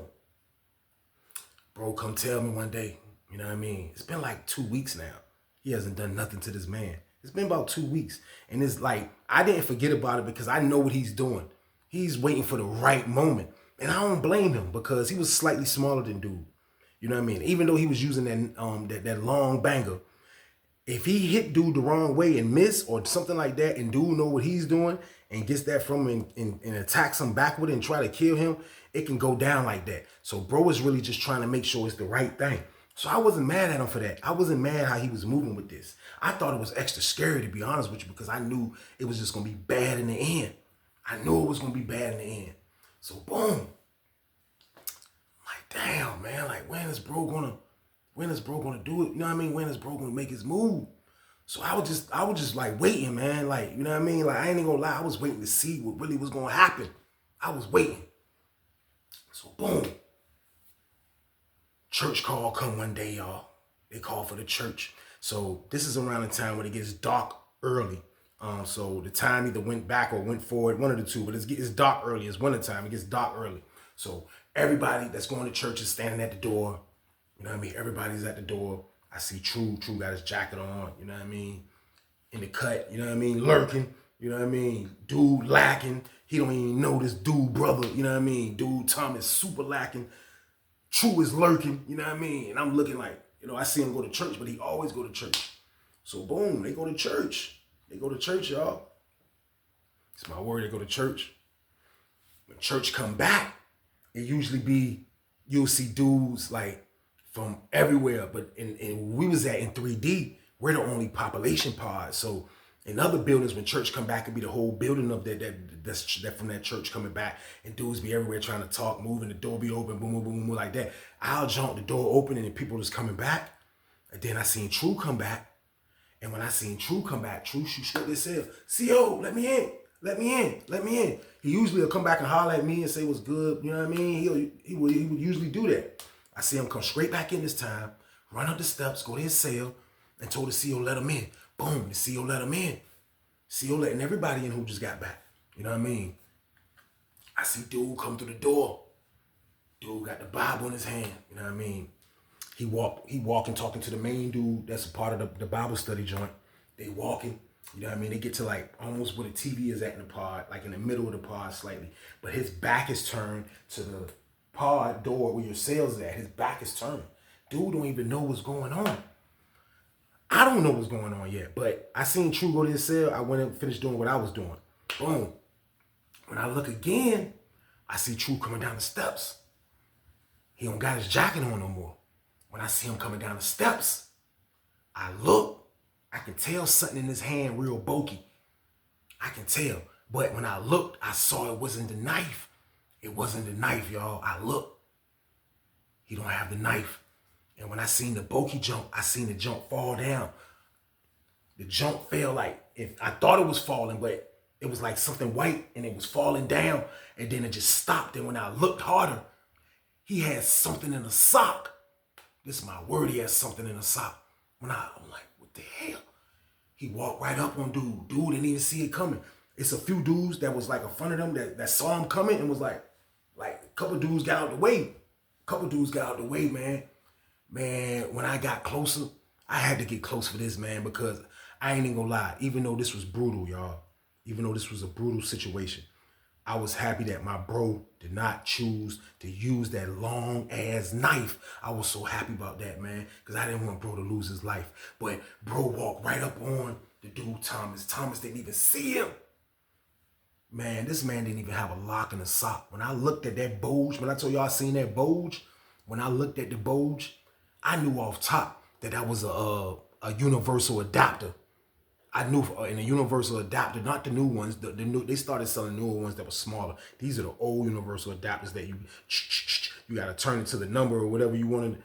Bro, come tell me one day. You know what I mean? It's been like 2 weeks now. He hasn't done nothing to this man. It's been about 2 weeks. And it's like, I didn't forget about it because I know what he's doing. He's waiting for the right moment. And I don't blame him because he was slightly smaller than dude. You know what I mean? Even though he was using that long banger, if he hit dude the wrong way and miss or something like that, and dude know what he's doing and gets that from him and attacks him back with it and try to kill him, it can go down like that. So bro is really just trying to make sure it's the right thing. So I wasn't mad at him for that. I wasn't mad how he was moving with this. I thought it was extra scary, to be honest with you, because I knew it was just going to be bad in the end. I knew it was going to be bad in the end. So boom. Like, damn, man. Like, when is bro gonna do it? You know what I mean? When is bro gonna make his move? So I was just like waiting, man. Like, you know what I mean? Like, I ain't even gonna lie. I was waiting to see what really was gonna happen. I was waiting. So boom. Church call come one day, y'all. They call for the church. So this is around the time when it gets dark early. So the time either went back or went forward, one of the two, but it's dark early. It's winter time. It gets dark early. So everybody that's going to church is standing at the door. You know what I mean? Everybody's at the door. I see True. True got his jacket on. You know what I mean? In the cut. You know what I mean? Lurking. You know what I mean? Dude lacking. He don't even know this dude brother. You know what I mean? Dude Tom is super lacking. True is lurking. You know what I mean? And I'm looking like, you know, I see him go to church, but he always go to church. So boom, they go to church. They go to church, y'all. It's my word, they go to church. When church come back, it usually be, you'll see dudes like from everywhere. But in we was at in 3D, we're the only population pod. So in other buildings, when church come back, it'd be the whole building of that from that church coming back, and dudes be everywhere trying to talk, moving, the door be open, boom, boom, boom, boom, like that. I'll jump the door open, and then people just coming back. And then I seen True come back. And when I seen True come back, True shoot himself. CO, let me in. Let me in. Let me in. He usually will come back and holler at me and say what's good. You know what I mean? He would usually do that. I see him come straight back in this time, run up the steps, go to his cell, and told the CO let him in. Boom, the CO let him in. CO letting everybody in who just got back. You know what I mean? I see dude come through the door. Dude got the Bible in his hand. You know what I mean? He walking, talking to the main dude that's a part of the Bible study joint. They walking, you know what I mean? They get to like almost where the TV is at in the pod, like in the middle of the pod slightly. But his back is turned to the pod door where your cell's at. His back is turned. Dude don't even know what's going on. I don't know what's going on yet, but I seen True go to his cell. I went and finished doing what I was doing. Boom. When I look again, I see True coming down the steps. He don't got his jacket on no more. When I see him coming down the steps, I look, I can tell something in his hand real bulky. I can tell. But when I looked, I saw it wasn't the knife. It wasn't the knife, y'all. I looked. He don't have the knife. And when I seen the Boki jump, I seen the jump fall down. The jump fell like, I thought it was falling, but it was like something white and it was falling down. And then it just stopped. And when I looked harder, he had something in the sock. This is my word, he had something in the sock. I'm like, what the hell? He walked right up on dude. Dude didn't even see it coming. It's a few dudes that was like in front of them that saw him coming and was like a couple dudes got out the way. Man. Man, when I got closer, I had to get close for this, man, because I ain't even gonna lie. Even though this was brutal, y'all, even though this was a brutal situation, I was happy that my bro did not choose to use that long ass knife. I was so happy about that, man, because I didn't want bro to lose his life. But bro walked right up on the dude, Thomas. Thomas didn't even see him. Man, this man didn't even have a lock in the sock. When I looked at that bulge, when I told y'all I seen that bulge, when I looked at the bulge, I knew off top that was a universal adapter. I knew in a universal adapter, not the new ones. The new, they started selling newer ones that were smaller. These are the old universal adapters that you gotta turn it to the number or whatever you wanted.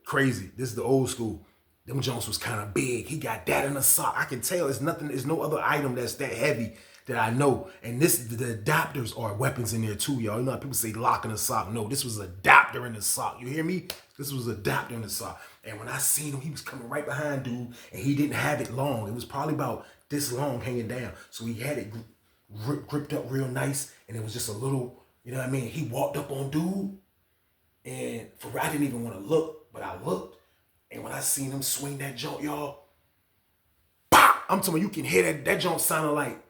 Crazy. This is the old school. Them Jones was kind of big. He got that in the sock. I can tell it's nothing. There's no other item that's that heavy that I know. And the adapters are weapons in there too, y'all. You know how people say lock in the sock. No, this was an adapter in the sock. You hear me? This was an adapter in the sock. And when I seen him, he was coming right behind dude, and he didn't have it long. It was probably about this long hanging down. So he had it gripped up real nice, and it was just a little, you know what I mean? He walked up on dude, and I didn't even want to look, but I looked. And when I seen him swing that joint, y'all, pop! I'm telling you, you can hear that joint sounded like,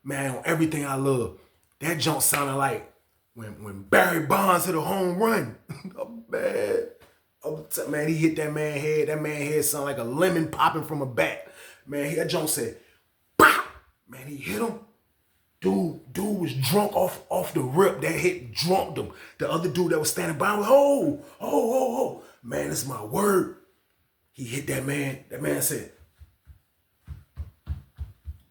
man, on everything I love. That joint sounded like when Barry Bonds hit a home run. Man, he hit that man head. That man head sounded like a lemon popping from a bat. Man, that joint said, pop! Man, he hit him. Dude was drunk off the rip. That hit drunked him. The other dude that was standing by was, oh. Man, this is my word. He hit that man. That man said,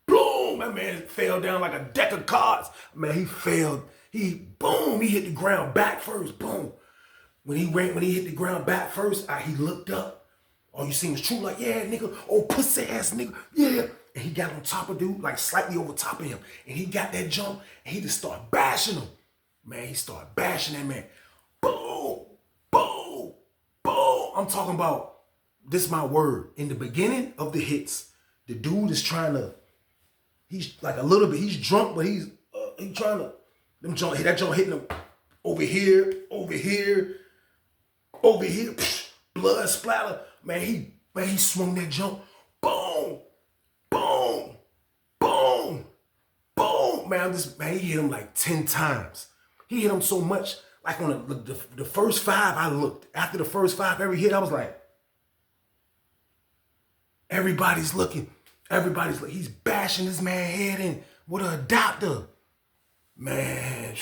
boom! That man fell down like a deck of cards. Man, he fell. He hit the ground back first. Boom. When he hit the ground back first, he looked up. All you seen was True like, yeah, nigga, oh pussy ass nigga, yeah. And he got on top of dude, like slightly over top of him. And he got that jump, and he just started bashing him. Man, he started bashing that man. Boom, boom, boom. I'm talking about, this is my word. In the beginning of the hits, the dude is trying to, he's like a little bit, he's drunk, but he's trying to, that jump hitting him over here, blood splatter. Man, he swung that jump. Boom, boom, boom, boom. Man, he hit him like 10 times. He hit him so much, like on the first 5 I looked. After the first 5 every hit, I was like, everybody's looking. He's bashing this man's head in with an adapter. Man,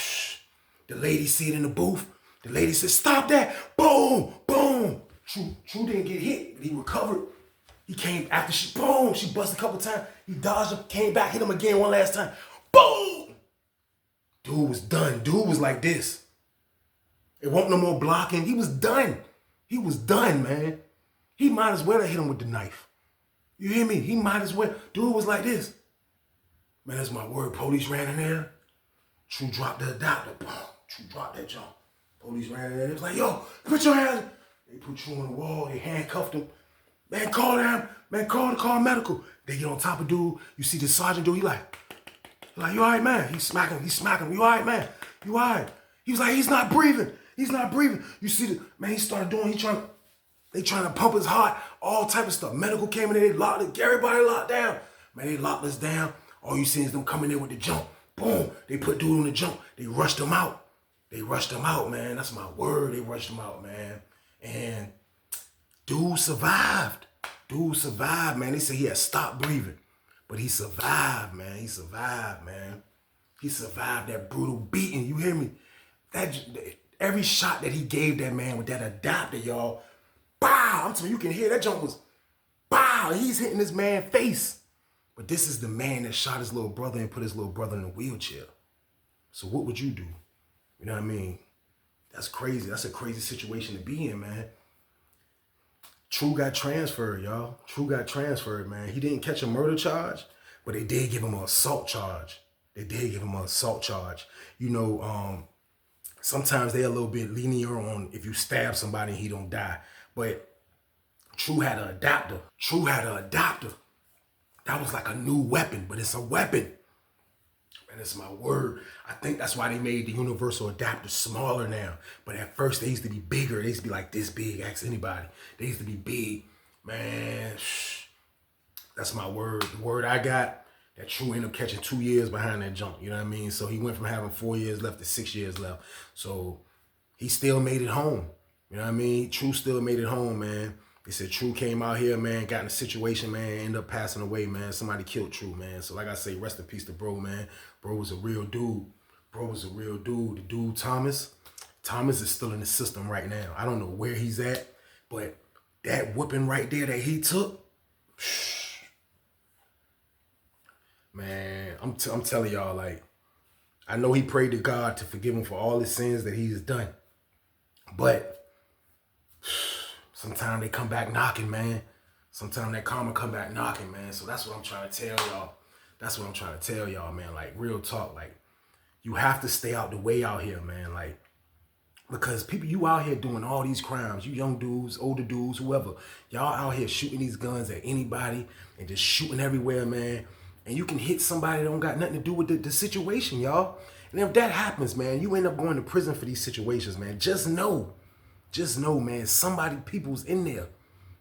the lady see it in the booth. The lady said, stop that. Boom, boom. True didn't get hit, but he recovered. He came after she busted a couple times. He dodged him, came back, hit him again one last time. Boom! Dude was done. Dude was like this. It wasn't no more blocking. He was done. He was done, man. He might as well have hit him with the knife. You hear me? He might as well. Dude was like this. Man, that's my word. Police ran in there. True dropped the adapter. Boom. True dropped that jump. Police ran in there. It was like, yo, put your hands. They put True on the wall. They handcuffed him. Man, call medical. They get on top of dude. You see the sergeant dude. He like, you all right, man? He smacking him. You all right, man? You all right? He was like, he's not breathing. You see the man? He started doing. They trying to pump his heart. All type of stuff. Medical came in there. They locked it. Everybody locked down. Man, they locked us down. All you see is them coming in with the jump. Boom. They put dude on the jump. They rushed him out. Man. That's my word. They rushed him out, man. And dude survived. Man. They said he had stopped breathing. But he survived, man. He survived that brutal beating. You hear me? Every shot that he gave that man with that adapter, y'all. Bow! I'm telling you, can hear that jump was bow. He's hitting this man's face. But this is the man that shot his little brother and put his little brother in a wheelchair. So what would you do? You know what I mean? That's crazy. That's a crazy situation to be in, man. True got transferred, y'all. True got transferred, man. He didn't catch a murder charge, but they did give him an assault charge. You know, sometimes they're a little bit lenient on if you stab somebody and he don't die. But True had an adapter. That was like a new weapon, but it's a weapon. And it's my word. I think that's why they made the universal adapter smaller now. But at first, they used to be bigger. They used to be like this big. Ask anybody. They used to be big. Man, that's my word. The word I got, that True ended up catching 2 years behind that junk. You know what I mean? So he went from having 4 years left to 6 years left. So he still made it home. You know what I mean? True still made it home, man. They said True came out here, man, got in a situation, man, ended up passing away, man. Somebody killed True, man. So like I say, rest in peace to bro, man. Bro was a real dude. The dude, Thomas is still in the system right now. I don't know where he's at, but that whooping right there that he took, man, I'm telling y'all, like, I know he prayed to God to forgive him for all his sins that he's done. But sometimes they come back knocking, man. Sometimes that karma come back knocking, man. So that's what I'm trying to tell y'all. Man. Like, real talk. Like, you have to stay out the way out here, man. Like, because people, you out here doing all these crimes. You young dudes, older dudes, whoever. Y'all out here shooting these guns at anybody and just shooting everywhere, man. And you can hit somebody that don't got nothing to do with the situation, y'all. And if that happens, man, you end up going to prison for these situations, man. Just know, man, people's in there.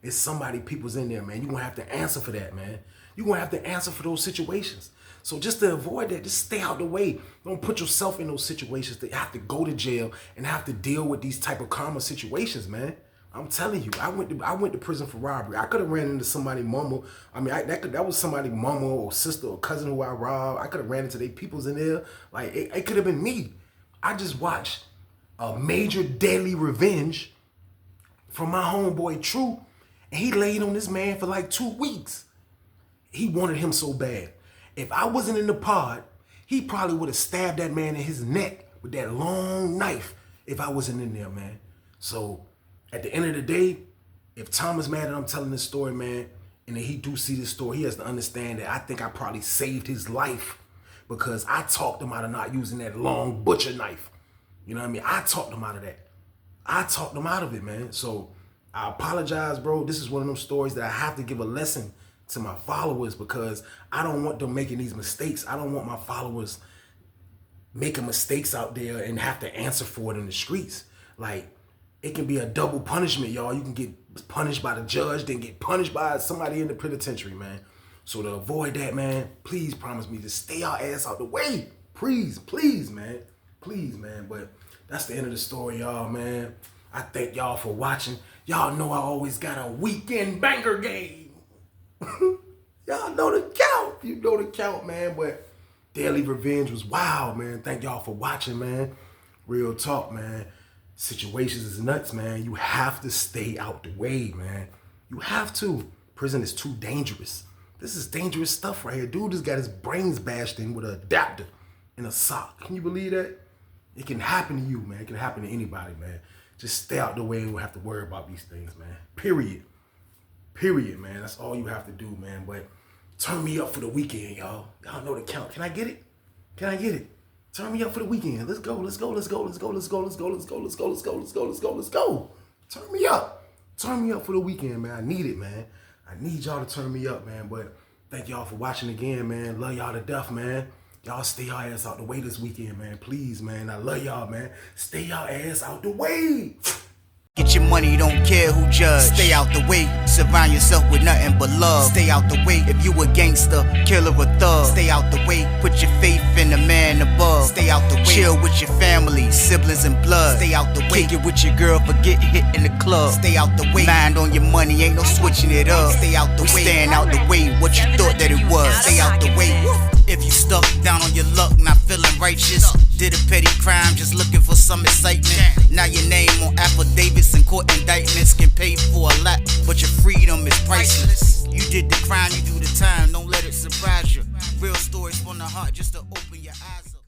It's somebody people's in there, man. You're going to have to answer for that, man. You're going to have to answer for those situations. So just to avoid that, just stay out the way. Don't put yourself in those situations that have to go to jail and have to deal with these type of karma situations, man. I'm telling you, I went to prison for robbery. I could have ran into somebody mama. I mean, that was somebody mama or sister or cousin who I robbed. I could have ran into their peoples in there. Like, it could have been me. I just watched a major deadly revenge from my homeboy True, and he laid on this man for like 2 weeks. He wanted him so bad. If I wasn't in the pod, he probably would have stabbed that man in his neck with that long knife if I wasn't in there, man. So at the end of the day, if Thomas mad that I'm telling this story, man, and then he do see this story, he has to understand that I think I probably saved his life because I talked him out of not using that long butcher knife. You know what I mean? I talked him out of that. I talked him out of it, man. So I apologize, bro. This is one of those stories that I have to give a lesson to my followers because I don't want them making these mistakes. I don't want my followers making mistakes out there and have to answer for it in the streets. Like, it can be a double punishment, y'all. You can get punished by the judge, then get punished by somebody in the penitentiary, man. So to avoid that, man, please promise me to stay our ass out the way. Please, man. Please, man. But that's the end of the story, y'all, man. I thank y'all for watching. Y'all know I always got a weekend banger game. Y'all know the count. You know the count, man. But Daily Revenge was wild, man. Thank y'all for watching, man. Real talk, man. Situations is nuts, man. You have to stay out the way, man. You have to. Prison is too dangerous. This is dangerous stuff right here. Dude just got his brains bashed in with an adapter and a sock. Can you believe that? It can happen to you, man. It can happen to anybody, man. Just stay out the way and we don't have to worry about these things, man. Period, man. That's all you have to do, man. But turn me up for the weekend, y'all. Y'all know the count. Can I get it? Turn me up for the weekend. Let's go. Turn me up. Turn me up for the weekend, man. I need it, man. I need y'all to turn me up, man. But thank y'all for watching again, man. Love y'all to death, man. Y'all stay y'all ass out the way this weekend, man. Please, man. I love y'all, man. Stay y'all ass out the way. Get your money, don't care who judge. Stay out the way, surround yourself with nothing but love. Stay out the way if you a gangster, killer or thug. Stay out the way, put your faith in the man above. Stay out the way, chill with your family, siblings and blood. Stay out the way, kick it with your girl, forget hit in the club. Stay out the way, mind on your money, ain't no switching it up. Stay out the way, stand out the way, what you thought that it was. Stay out the way. If you stuck down on your luck, not feeling righteous, did a petty crime, just looking for some excitement. Now your name on affidavits and court indictments can pay for a lot, but your freedom is priceless. You did the crime, you do the time, don't let it surprise you. Real stories from the heart, just to open your eyes up.